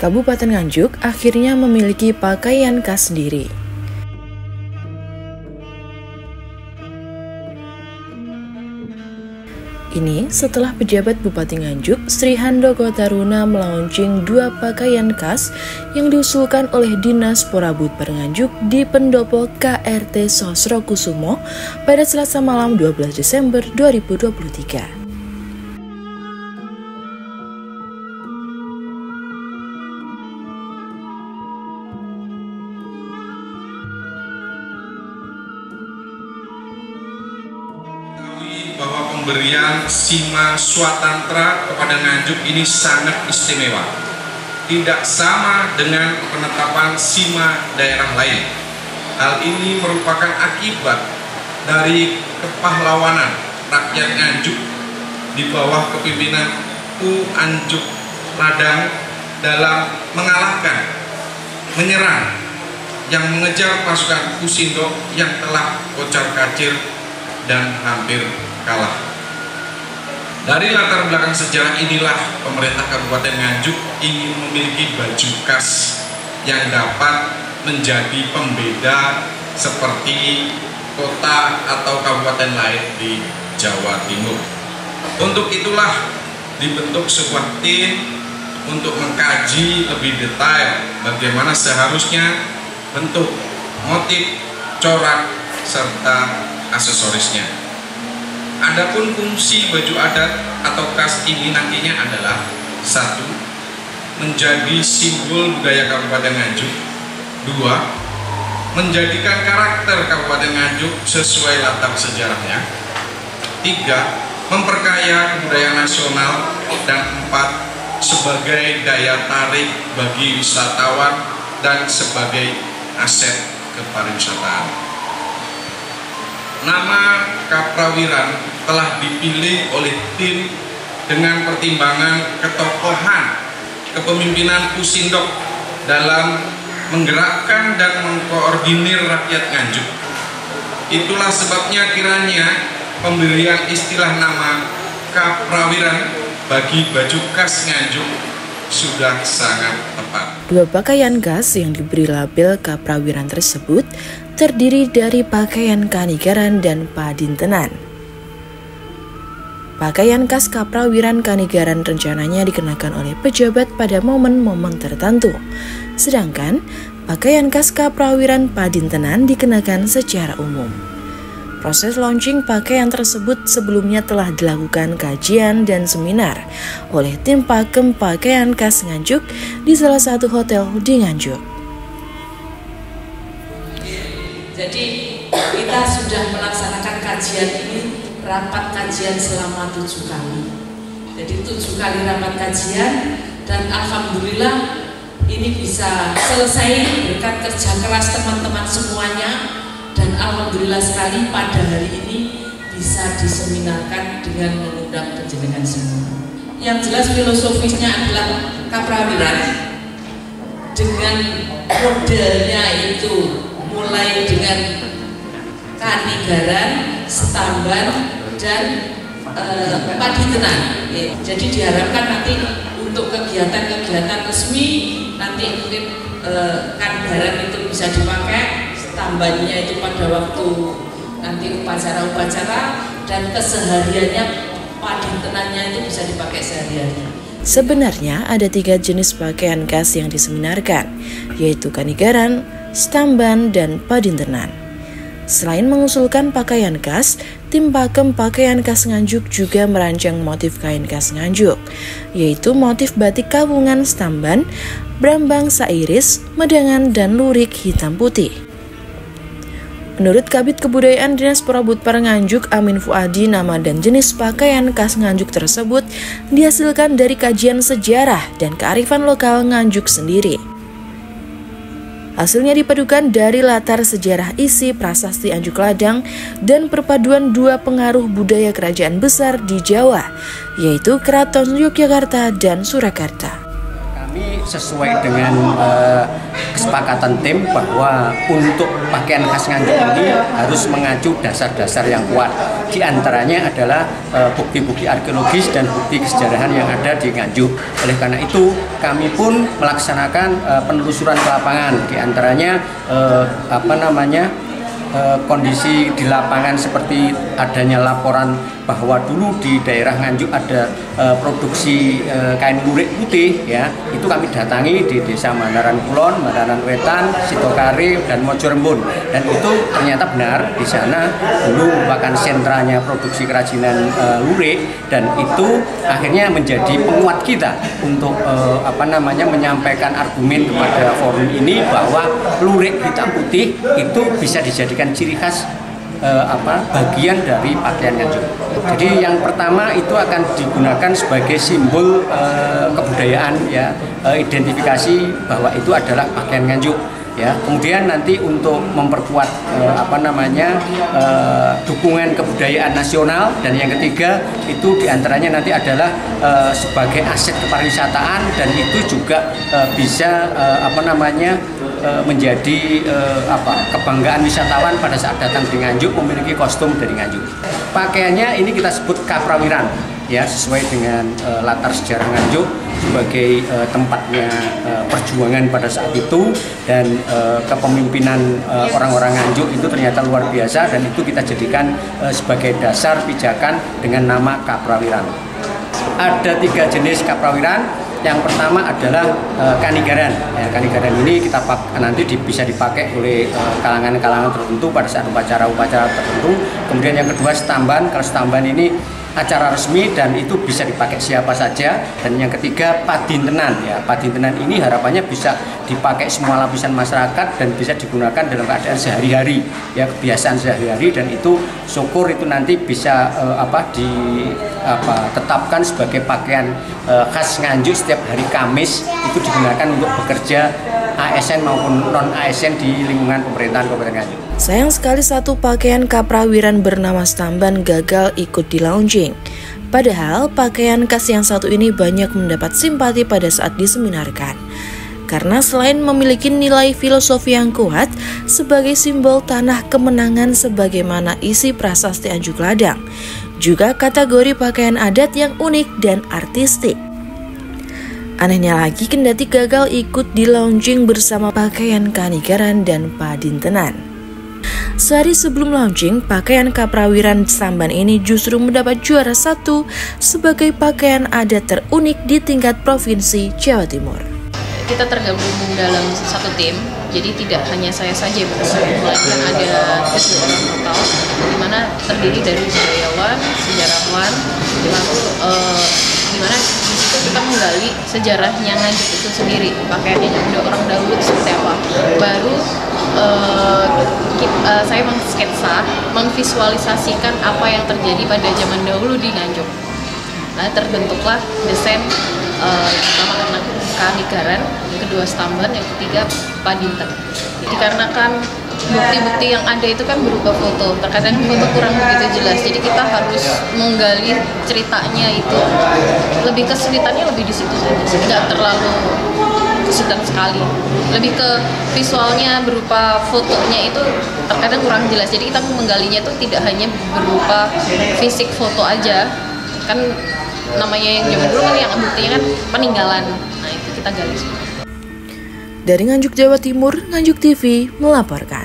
Kabupaten Nganjuk akhirnya memiliki pakaian khas sendiri. Ini setelah pejabat Bupati Nganjuk, Sri Handoko Taruna melaunching 2 pakaian khas yang diusulkan oleh Dinas Porabut Nganjuk di Pendopo KRT Sosrokusumo pada Selasa malam 12 Desember 2023. Bahwa pemberian Sima Swatantra kepada Nganjuk ini sangat istimewa, tidak sama dengan penetapan Sima daerah lain. Hal ini merupakan akibat dari kepahlawanan rakyat Nganjuk di bawah kepemimpinan Pu Anjuk Ladang dalam mengalahkan, menyerang yang mengejar pasukan Pusindo yang telah kocar-kacir dan hampir kalah. Dari latar belakang sejarah inilah pemerintah Kabupaten Nganjuk ingin memiliki baju khas yang dapat menjadi pembeda seperti kota atau kabupaten lain di Jawa Timur. Untuk itulah dibentuk sebuah tim untuk mengkaji lebih detail bagaimana seharusnya bentuk, motif, corak, serta aksesorisnya. Adapun fungsi baju adat atau khas ini nantinya adalah 1. Menjadi simbol budaya Kabupaten Nganjuk. 2. Menjadikan karakter Kabupaten Nganjuk sesuai latar sejarahnya. 3. Memperkaya kebudayaan nasional. Dan 4. Sebagai daya tarik bagi wisatawan dan sebagai aset kepariwisataan. Nama Kaprawiran telah dipilih oleh tim dengan pertimbangan ketokohan kepemimpinan Pusindok dalam menggerakkan dan mengkoordinir rakyat Nganjuk. Itulah sebabnya kiranya pemberian istilah nama Kaprawiran bagi baju khas Nganjuk sudah sangat tepat. 2 pakaian khas yang diberi label Kaprawiran tersebut terdiri dari pakaian Kanigaran dan Padintenan. Pakaian khas Kaprawiran Kanigaran rencananya dikenakan oleh pejabat pada momen-momen tertentu, sedangkan pakaian khas Kaprawiran Padintenan dikenakan secara umum. Proses launching pakaian tersebut sebelumnya telah dilakukan kajian dan seminar oleh tim pakem pakaian khas Nganjuk di salah satu hotel di Nganjuk. Jadi kita sudah melaksanakan kajian ini, rapat kajian selama 7 kali. Jadi 7 kali rapat kajian dan alhamdulillah ini bisa selesai berkat kerja keras teman-teman semuanya. Dan alhamdulillah sekali pada hari ini bisa diseminarkan dengan mengundang penjenengan semua. Yang jelas filosofisnya adalah Kaprawiran dengan modelnya itu mulai dengan Kanigaran, Setamban, dan Padintenan. Jadi diharapkan nanti untuk kegiatan-kegiatan resmi nanti mungkin Kanigaran itu bisa dipakai, Setambannya itu pada waktu nanti upacara-upacara, dan kesehariannya Padintenannya itu bisa dipakai sehari-hari. Sebenarnya ada 3 jenis pakaian khas yang diseminarkan, yaitu Kanigaran, Setamban, dan Padintenan. Selain mengusulkan pakaian khas, tim pakem pakaian khas Nganjuk juga merancang motif kain khas Nganjuk, yaitu motif batik Kawungan Setamban, brambang sairis, medangan, dan lurik hitam putih. Menurut Kabid Kebudayaan Dinas Porabut Nganjuk Amin Fuadi, nama dan jenis pakaian khas Nganjuk tersebut dihasilkan dari kajian sejarah dan kearifan lokal Nganjuk sendiri. Hasilnya dipadukan dari latar sejarah isi prasasti Anjuk Ladang dan perpaduan 2 pengaruh budaya kerajaan besar di Jawa, yaitu Keraton Yogyakarta dan Surakarta. Kami sesuai dengan kesepakatan tim bahwa untuk pakaian khas Nganjuk ini harus mengacu dasar-dasar yang kuat. Di antaranya adalah bukti-bukti arkeologis dan bukti kesejarahan yang ada di Nganjuk. Oleh karena itu, kami pun melaksanakan penelusuran ke lapangan. Di antaranya kondisi di lapangan seperti adanya laporan bahwa dulu di daerah Nganjuk ada produksi kain lurik putih, ya, itu kami datangi di Desa Mandaran Kulon, Mandaran Wetan, Sitokare, dan Mojorembun, dan itu ternyata benar di sana dulu merupakan sentranya produksi kerajinan lurik, dan itu akhirnya menjadi penguat kita untuk menyampaikan argumen kepada forum ini bahwa lurik hitam putih itu bisa dijadikan ciri khas bagian dari pakaian Nganjuk. Jadi yang pertama itu akan digunakan sebagai simbol kebudayaan, ya, identifikasi bahwa itu adalah pakaian Nganjuk, ya. Kemudian nanti untuk memperkuat dukungan kebudayaan nasional, dan yang ketiga itu diantaranya nanti adalah sebagai aset kepariwisataan, dan itu juga bisa menjadi kebanggaan wisatawan pada saat datang di Nganjuk memiliki kostum dari Nganjuk. Pakaiannya ini kita sebut kaprawiran, ya, sesuai dengan latar sejarah Nganjuk sebagai tempatnya perjuangan pada saat itu, dan kepemimpinan orang-orang Nganjuk itu ternyata luar biasa, dan itu kita jadikan sebagai dasar pijakan dengan nama kaprawiran. Ada 3 jenis kaprawiran. Yang pertama adalah kanigaran. Ya, kanigaran ini nanti bisa dipakai oleh kalangan-kalangan tertentu pada saat upacara-upacara tertentu. Kemudian yang kedua stamban. Kalau stamban ini acara resmi dan itu bisa dipakai siapa saja. Dan yang ketiga padintenan. Ya, padintenan ini harapannya bisa dipakai semua lapisan masyarakat dan bisa digunakan dalam keadaan sehari-hari, ya, kebiasaan sehari-hari, dan itu syukur itu nanti bisa ditetapkan sebagai pakaian khas Nganjuk setiap hari Kamis, itu digunakan untuk bekerja ASN maupun non-ASN di lingkungan pemerintahan Kabupaten Nganjuk. Sayang sekali satu pakaian kaprawiran bernama stamban gagal ikut di launching. Padahal pakaian khas yang satu ini banyak mendapat simpati pada saat diseminarkan. Karena selain memiliki nilai filosofi yang kuat sebagai simbol tanah kemenangan sebagaimana isi prasasti Anjuk Ladang, juga kategori pakaian adat yang unik dan artistik. Anehnya lagi, kendati gagal ikut di launching bersama pakaian kanigaran dan padintenan. Sehari sebelum launching, pakaian kaprawiran stamban ini justru mendapat juara 1 sebagai pakaian adat terunik di tingkat provinsi Jawa Timur. Kita tergabung dalam satu tim, jadi tidak hanya saya saja melainkan ada 7 orang total, di mana terdiri dari budayawan, sejarawan, lalu di mana di situ kita menggali sejarahnya Nganjuk itu sendiri, pakaiannya udah orang dahulu seperti apa. Baru saya mengsketsa, memvisualisasikan apa yang terjadi pada zaman dahulu di Nganjuk. Nah, terbentuklah desain yang pertama karena kanigaran, yang kedua stamban, yang ketiga padinten. Dikarenakan bukti-bukti yang ada itu kan berupa foto, terkadang foto kurang begitu jelas, jadi kita harus menggali ceritanya itu. Lebih kesulitannya lebih di situ saja, tidak terlalu kesulitan sekali. Lebih ke visualnya berupa fotonya itu terkadang kurang jelas, jadi kita menggalinya itu tidak hanya berupa fisik foto aja, kan namanya yang zaman dulu kan yang buktinya kan peninggalan. Nah, itu kita gali semua. Dari Nganjuk, Jawa Timur, Nganjuk TV melaporkan.